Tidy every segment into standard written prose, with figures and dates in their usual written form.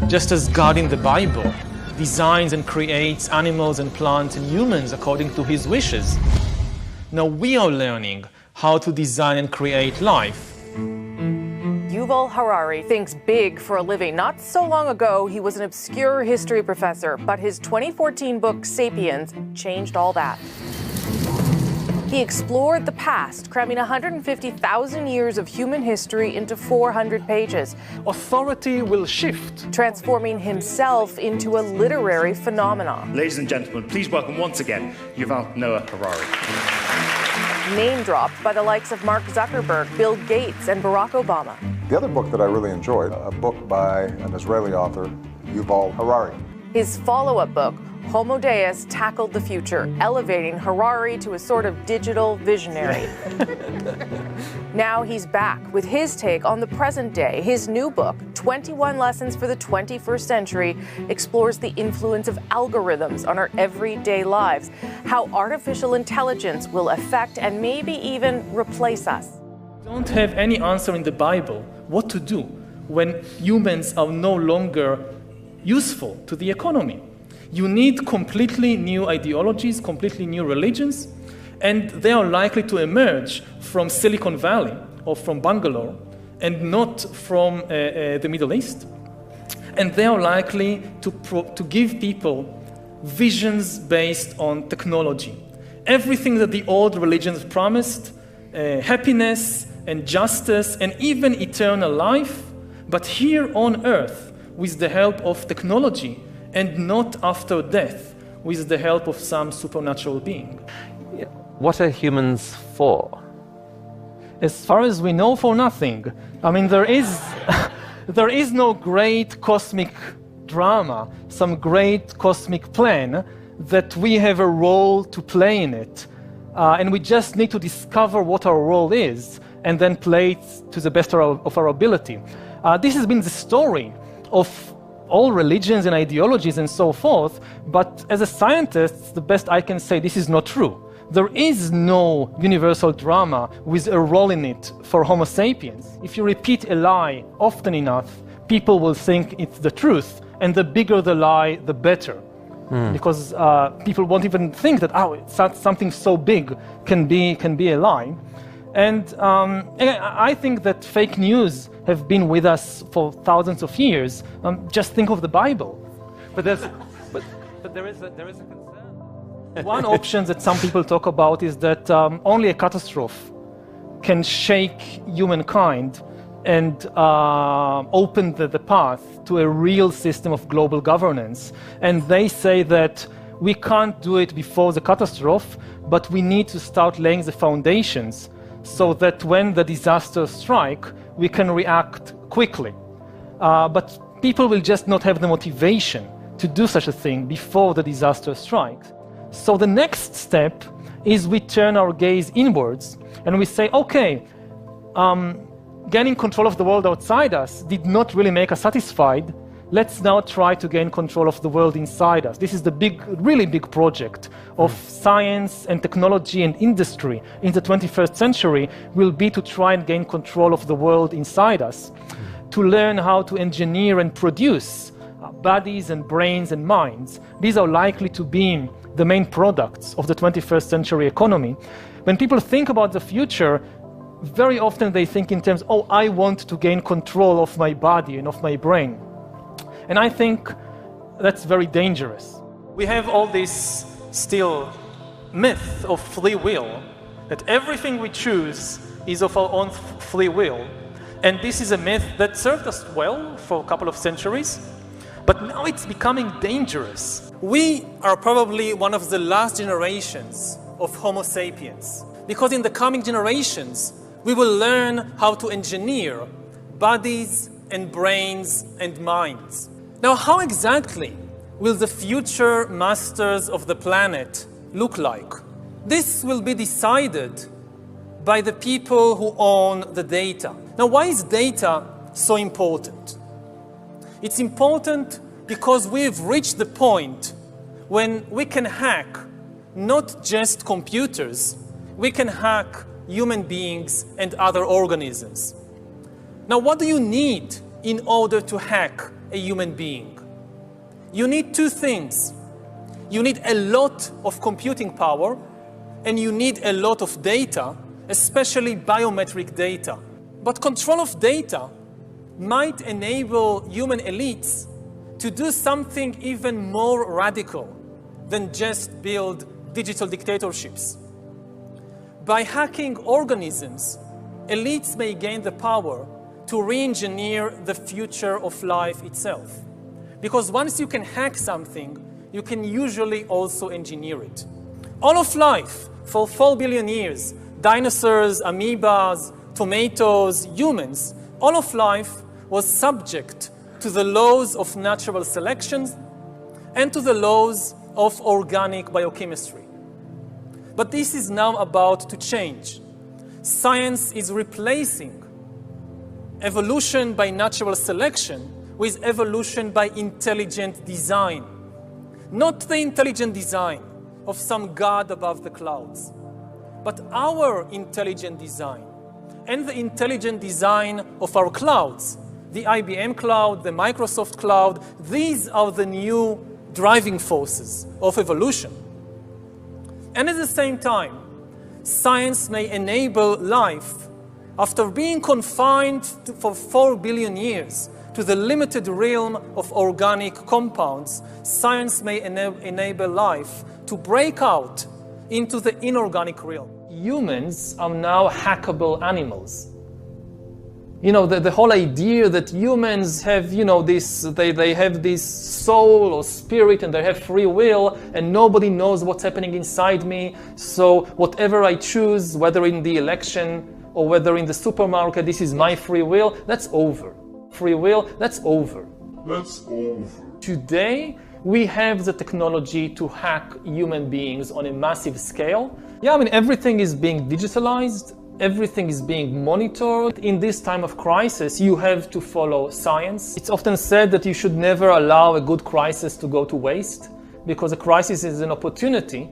Just as God in the Bible designs and creates animals and plants and humans according to his wishes, now we are learning how to design and create life. Yuval Harari thinks big for a living. Not so long ago, he was an obscure history professor, but his 2014 book, Sapiens, changed all that. He explored the past, cramming 150,000 years of human history into 400 pages. Authority will shift, transforming himself into a literary phenomenon. Ladies and gentlemen, please welcome once again Yuval Noah Harari. Name dropped by the likes of Mark Zuckerberg, Bill Gates, and Barack Obama. The other book that I really enjoyed, a book by an Israeli author, Yuval Harari. His follow-up book, Homo Deus, tackled the future, elevating Harari to a sort of digital visionary. Now he's back with his take on the present day. His new book, 21 Lessons for the 21st Century, explores the influence of algorithms on our everyday lives, how artificial intelligence will affect and maybe even replace us. Don't have any answer in the Bible what to do when humans are no longer useful to the economy. You need completely new ideologies, completely new religions, and they are likely to emerge from Silicon Valley or from Bangalore and not from the Middle East. And they are likely to give people visions based on technology. Everything that the old religions promised, happiness and justice and even eternal life, but here on earth with the help of technology, and not after death, with the help of some supernatural being. What are humans for? As far as we know, for nothing. I mean, there is no great cosmic drama, some great cosmic plan that we have a role to play in it. And we just need to discover what our role is and then play it to the best of our ability. This has been the story of all religions and ideologies and so forth, but as a scientist, the best I can say, this is not true. There is no universal drama with a role in it for Homo sapiens. If you repeat a lie often enough, people will think it's the truth, and the bigger the lie, the better. Because people won't even think that, something so big can be a lie. And I think that fake news have been with us for thousands of years. Just think of the Bible. But there is a concern. One option that some people talk about is that only a catastrophe can shake humankind and open the path to a real system of global governance. And they say that we can't do it before the catastrophe, but we need to start laying the foundations so that when the disasters strike, we can react quickly. But people will just not have the motivation to do such a thing before the disaster strikes. So the next step is we turn our gaze inwards and we say, okay, gaining control of the world outside us did not really make us satisfied. Let's now try to gain control of the world inside us. This is the really big project of science and technology and industry in the 21st century will be to try and gain control of the world inside us, to learn how to engineer and produce bodies and brains and minds. These are likely to be the main products of the 21st century economy. When people think about the future, very often they think in terms, I want to gain control of my body and of my brain. And I think that's very dangerous. We have all this still myth of free will, that everything we choose is of our own free will. And this is a myth that served us well for a couple of centuries, but now it's becoming dangerous. We are probably one of the last generations of Homo sapiens, because in the coming generations, we will learn how to engineer bodies and brains and minds. Now, how exactly will the future masters of the planet look like? This will be decided by the people who own the data. Now, why is data so important? It's important because we've reached the point when we can hack not just computers, we can hack human beings and other organisms. Now, what do you need in order to hack a human being, you need two things. You need a lot of computing power, and you need a lot of data, especially biometric data. But control of data might enable human elites to do something even more radical than just build digital dictatorships. By hacking organisms, elites may gain the power to re-engineer the future of life itself. Because once you can hack something, you can usually also engineer it. All of life, for 4 billion years, dinosaurs, amoebas, tomatoes, humans, all of life was subject to the laws of natural selection and to the laws of organic biochemistry. But this is now about to change. Science is replacing evolution by natural selection with evolution by intelligent design. Not the intelligent design of some god above the clouds, but our intelligent design and the intelligent design of our clouds. The IBM cloud, the Microsoft cloud, these are the new driving forces of evolution. And at the same time, science may enable life, after being confined for 4 billion years to the limited realm of organic compounds, science may enable life to break out into the inorganic realm. Humans are now hackable animals. You know, the whole idea that humans have, you know, they have this soul or spirit and they have free will and nobody knows what's happening inside me. So whatever I choose, whether in the election or whether in the supermarket, this is my free will, that's over. Free will, that's over. That's over. Today, we have the technology to hack human beings on a massive scale. Yeah, I mean, everything is being digitalized. Everything is being monitored. In this time of crisis, you have to follow science. It's often said that you should never allow a good crisis to go to waste, because a crisis is an opportunity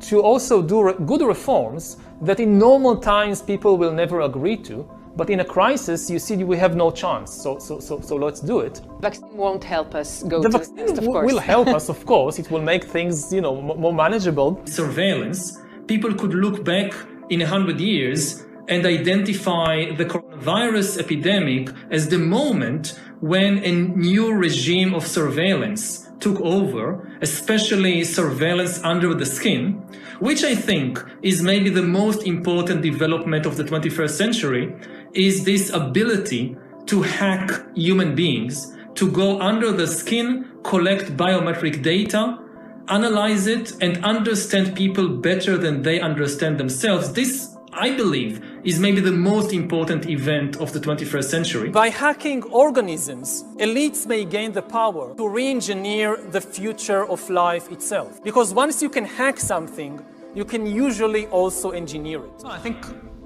to also do good reforms that in normal times people will never agree to. But in a crisis, you see, we have no chance. So let's do it. The vaccine won't help us go the to vaccine the next, of course. Will help us, of course. It will make things, you know, more manageable. Surveillance, people could look back in 100 years and identify the coronavirus epidemic as the moment when a new regime of surveillance took over, especially surveillance under the skin, which I think is maybe the most important development of the 21st century, is this ability to hack human beings, to go under the skin, collect biometric data, analyze it, and understand people better than they understand themselves. This, I believe, is maybe the most important event of the 21st century. By hacking organisms, elites may gain the power to re-engineer the future of life itself. Because once you can hack something, you can usually also engineer it. I think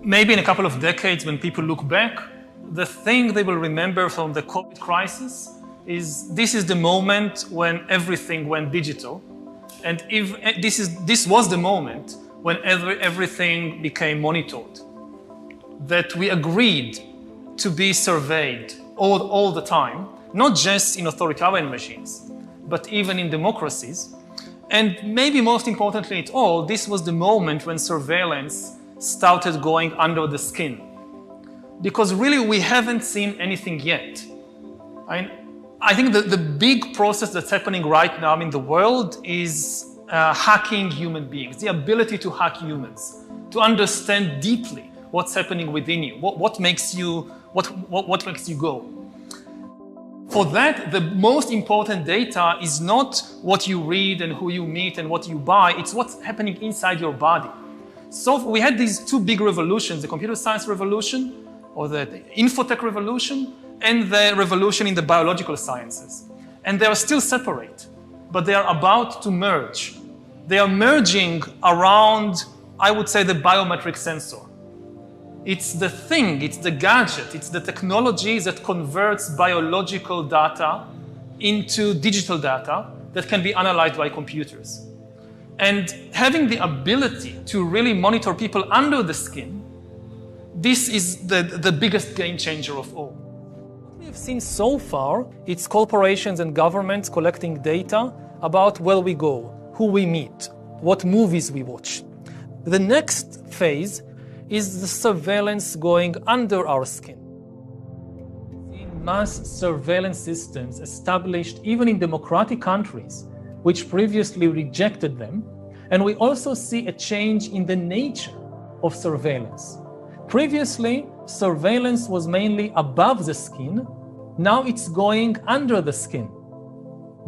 maybe in a couple of decades, when people look back, the thing they will remember from the COVID crisis is this is the moment when everything went digital. And if this was the moment when everything became monitored, that we agreed to be surveyed all the time, not just in authoritarian regimes, but even in democracies. And maybe most importantly at all, this was the moment when surveillance started going under the skin. Because really we haven't seen anything yet. I think the big process that's happening right now in the world is hacking human beings, the ability to hack humans, to understand deeply what's happening within you, what makes you go. For that, the most important data is not what you read and who you meet and what you buy, it's what's happening inside your body. So we had these two big revolutions, the computer science revolution, or the infotech revolution, and the revolution in the biological sciences. And they are still separate, but they are about to merge. They are merging around, I would say, the biometric sensor. It's the thing, it's the gadget, it's the technology that converts biological data into digital data that can be analyzed by computers. And having the ability to really monitor people under the skin, this is the biggest game changer of all. What we have we've seen so far, it's corporations and governments collecting data about where we go, who we meet, what movies we watch. The next phase is the surveillance going under our skin. Mass surveillance systems established even in democratic countries, which previously rejected them, and we also see a change in the nature of surveillance. Previously, surveillance was mainly above the skin. Now it's going under the skin.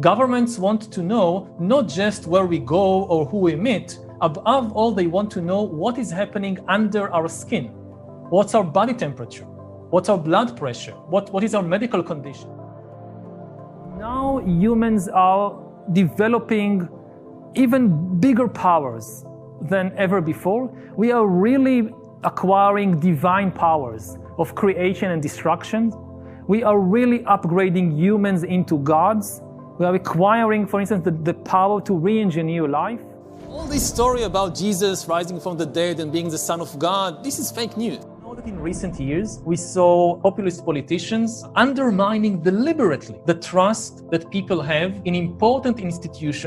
Governments want to know not just where we go or who we meet. Above all, they want to know what is happening under our skin. What's our body temperature? What's our blood pressure? What is our medical condition? Now humans are developing even bigger powers than ever before. We are really acquiring divine powers of creation and destruction. We are really upgrading humans into gods. We are acquiring, for instance, the power to re-engineer life. All this story about Jesus rising from the dead and being the Son of God, this is fake news. You know that in recent years, we saw populist politicians undermining deliberately the trust that people have in important institutions